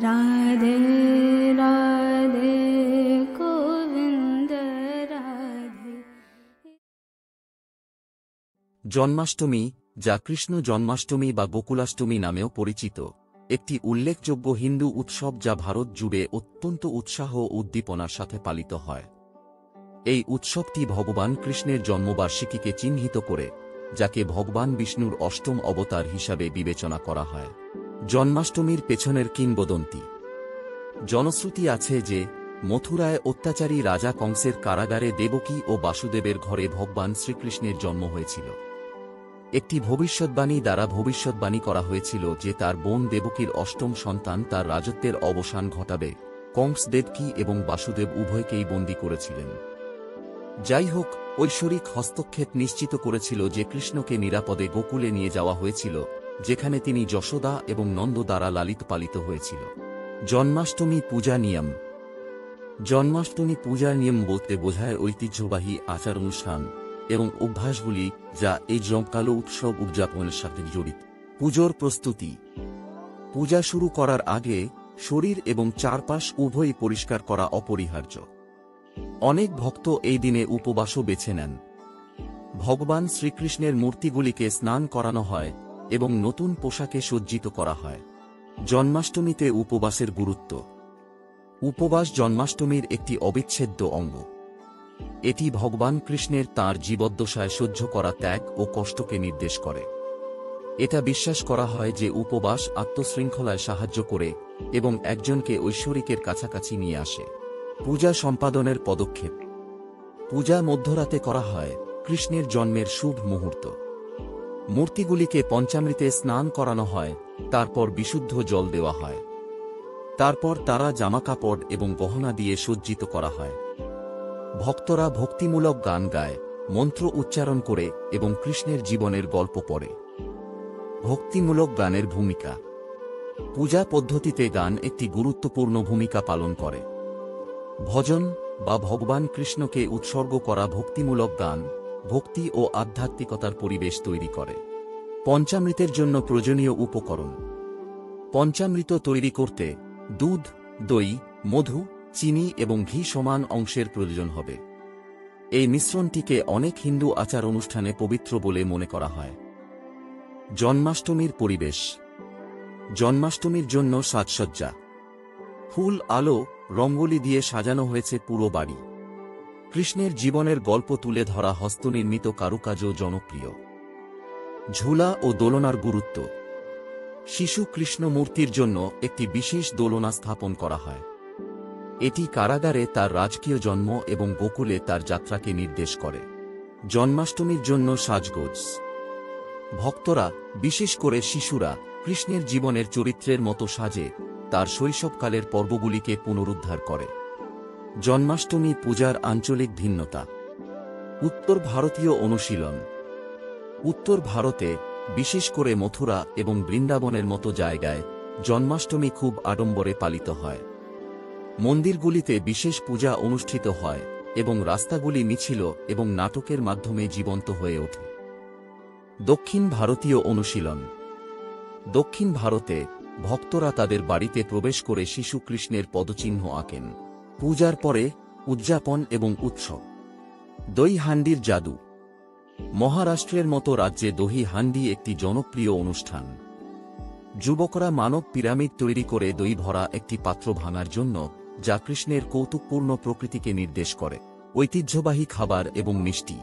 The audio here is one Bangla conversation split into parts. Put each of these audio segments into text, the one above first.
রাধে রাধে গোবিন্দ রাধে। জন্মাষ্টমী, যা কৃষ্ণ জন্মাষ্টমী বা গোকুলাষ্টমী নামেও পরিচিত, একটি উল্লেখযোগ্য হিন্দু উৎসব যা ভারত জুড়ে অত্যন্ত উৎসাহ ও উদ্দীপনার সাথে পালিত হয়। এই উৎসবটি ভগবান কৃষ্ণের জন্মবার্ষিকীকে চিহ্নিত করে, যাকে ভগবান বিষ্ণুর অষ্টম অবতার হিসাবে বিবেচনা করা হয়। জন্মাষ্টমীর পেছনের কিংবদন্তি। জনশ্রুতি আছে যে, মথুরায় অত্যাচারী রাজা কংসের কারাগারে দেবকী ও বাসুদেবের ঘরে ভগবান শ্রীকৃষ্ণের জন্ম হয়েছিল। একটি ভবিষ্যদ্বাণী দ্বারা ভবিষ্যদ্বাণী করা হয়েছিল যে তার বোন দেবকীর অষ্টম সন্তান তার রাজত্বের অবসান ঘটাবে। কংস দেবকী এবং বাসুদেব উভয়কেই বন্দী করেছিলেন। যাই হোক, ঐশ্বরিক হস্তক্ষেপ নিশ্চিত করেছিল যে কৃষ্ণকে নিরাপদে গোকুলে নিয়ে যাওয়া হয়েছিল, যেখানে তিনি যশোদা এবং নন্দ দ্বারা লালিত পালিত হয়েছিল। জন্মাষ্টমী পূজা নিয়ম। জন্মাষ্টমী পূজার নিয়ম বলতে বোঝায় ঐতিহ্যবাহী আচার অনুষ্ঠান এবং অভ্যাসগুলি যা এই জমকালো উৎসব উদযাপনের সাথে জড়িত। পুজোর প্রস্তুতি। পূজা শুরু করার আগে শরীর এবং চারপাশ উভয়ই পরিষ্কার করা অপরিহার্য। অনেক ভক্ত এই দিনে উপবাসও বেছে নেন। ভগবান শ্রীকৃষ্ণের মূর্তিগুলিকে স্নান করানো হয় এবং নতুন পোশাকে সজ্জিত করা হয়। জন্মাষ্টমীতে উপবাসের গুরুত্ব। উপবাস জন্মাষ্টমীর একটি অবিচ্ছেদ্য অঙ্গ। এটি ভগবান কৃষ্ণের তাঁর জীবদ্দশায় সহ্য করা ত্যাগ ও কষ্টকে নির্দেশ করে। এটা বিশ্বাস করা হয় যে উপবাস আত্মশৃঙ্খলায় সাহায্য করে এবং একজনকে ঐশ্বরিকের কাছাকাছি নিয়ে আসে। পূজা সম্পাদনের পদক্ষেপ। পূজা মধ্যরাতে করা হয়, কৃষ্ণের জন্মের শুভ মুহূর্ত। মূর্তিগুলিকে পঞ্চামৃতে স্নান করানো হয়, তারপর বিশুদ্ধ জল দেওয়া হয়। তারপর তারা জামাকাপড় এবং গহনা দিয়ে সজ্জিত করা হয়। ভক্তরা ভক্তিমূলক গান গায়, মন্ত্র উচ্চারণ করে এবং কৃষ্ণের জীবনের গল্প পড়ে। ভক্তিমূলক গানের ভূমিকা। পূজা পদ্ধতিতে গান একটি গুরুত্বপূর্ণ ভূমিকা পালন করে। ভজন বা ভগবান কৃষ্ণকে উৎসর্গ করা ভক্তিমূলক গান ভক্তি ও আধ্যাত্মিকতার পরিবেশ তৈরি করে। পঞ্চামৃতের জন্য প্রয়োজনীয় উপকরণ। পঞ্চামৃত তৈরি করতে দুধ, দই, মধু, চিনি এবং ঘি সমান অংশের প্রয়োজন হবে। এই মিশ্রণটিকে অনেক হিন্দু আচার অনুষ্ঠানে পবিত্র বলে মনে করা হয়। জন্মাষ্টমীর পরিবেশ। জন্মাষ্টমীর জন্য সাজসজ্জা। ফুল, আলো, রঙ্গোলি দিয়ে সাজানো হয়েছে পুরো বাড়ি। কৃষ্ণের জীবনের গল্প তুলে ধরা হস্তনির্মিত কারুকাজও জনপ্রিয়। ঝুলা ও দোলনার গুরুত্ব। শিশু কৃষ্ণ মূর্তির জন্য একটি বিশেষ দোলনা স্থাপন করা হয়। এটি কারাগারে তার রাজকীয় জন্ম এবং গোকুলে তার যাত্রাকে নির্দেশ করে। জন্মাষ্টমীর জন্য সাজগোজ। ভক্তরা, বিশেষ করে শিশুরা, কৃষ্ণের জীবনের চরিত্রের মতো সাজে তার শৈশবকালের পর্বগুলিকে পুনরুদ্ধার করে। জন্মাষ্টমী পূজার আঞ্চলিক ভিন্নতা। উত্তর ভারতীয় অনুশীলন। উত্তর ভারতে, বিশেষ করে মথুরা এবং বৃন্দাবনের মতো জায়গায়, জন্মাষ্টমী খুব আড়ম্বরে পালিত হয়। মন্দিরগুলিতে বিশেষ পূজা অনুষ্ঠিত হয় এবং রাস্তাগুলি মিছিল এবং নাটকের মাধ্যমে জীবন্ত হয়ে ওঠে। দক্ষিণ ভারতীয় অনুশীলন। দক্ষিণ ভারতে, ভক্তরা তাদের বাড়িতে প্রবেশ করে শিশু কৃষ্ণের পদচিহ্ন আঁকেন। পূজার পরে উদযাপন এবং উৎসব। দই হান্ডির জাদু। মহারাষ্ট্রের মতো রাজ্যে দহি হান্ডি একটি জনপ্রিয় অনুষ্ঠান। যুবকরা মানব পিরামিড তৈরি করে দই ভরা একটি পাত্র ভাঙার জন্য, যা কৃষ্ণের কৌতুকপূর্ণ প্রকৃতিকে নির্দেশ করে। ঐতিহ্যবাহী খাবার এবং মিষ্টি।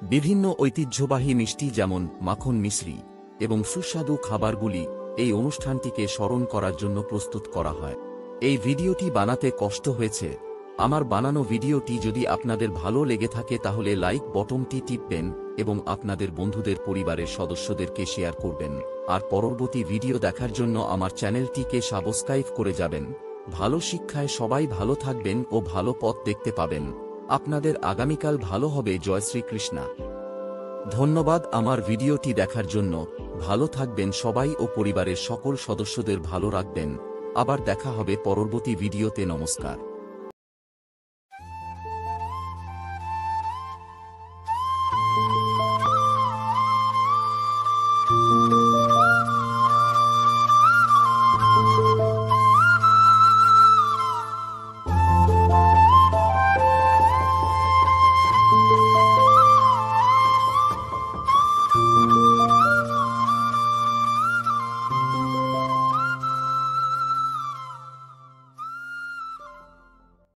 বিভিন্ন ঐতিহ্যবাহী মিষ্টি যেমন মাখন মিশ্রি এবং সুস্বাদু খাবারগুলি এই অনুষ্ঠানটিকে স্মরণ করার জন্য প্রস্তুত করা হয়। এই ভিডিওটি বানাতে কষ্ট হয়েছে। আমার বানানো ভিডিওটি যদি আপনাদের ভালো লেগে থাকে তাহলে লাইক বটনটি টিপবেন এবং আপনাদের বন্ধুদের পরিবারের সদস্যদেরকে শেয়ার করবেন। আর পরবর্তী ভিডিও দেখার জন্য আমার চ্যানেলটিকে সাবস্ক্রাইব করে যাবেন। ভালো শিক্ষায় সবাই ভালো থাকবেন ও ভালো পথ দেখতে পাবেন। আপনাদের আগামীকাল ভালো হবে। জয় শ্রীকৃষ্ণ। ধন্যবাদ আমার ভিডিওটি দেখার জন্য। ভালো থাকবেন সবাই ও পরিবারের সকল সদস্যদের ভালো রাখবেন। আবার দেখা হবে পরবর্তী ভিডিওতে। নমস্কার।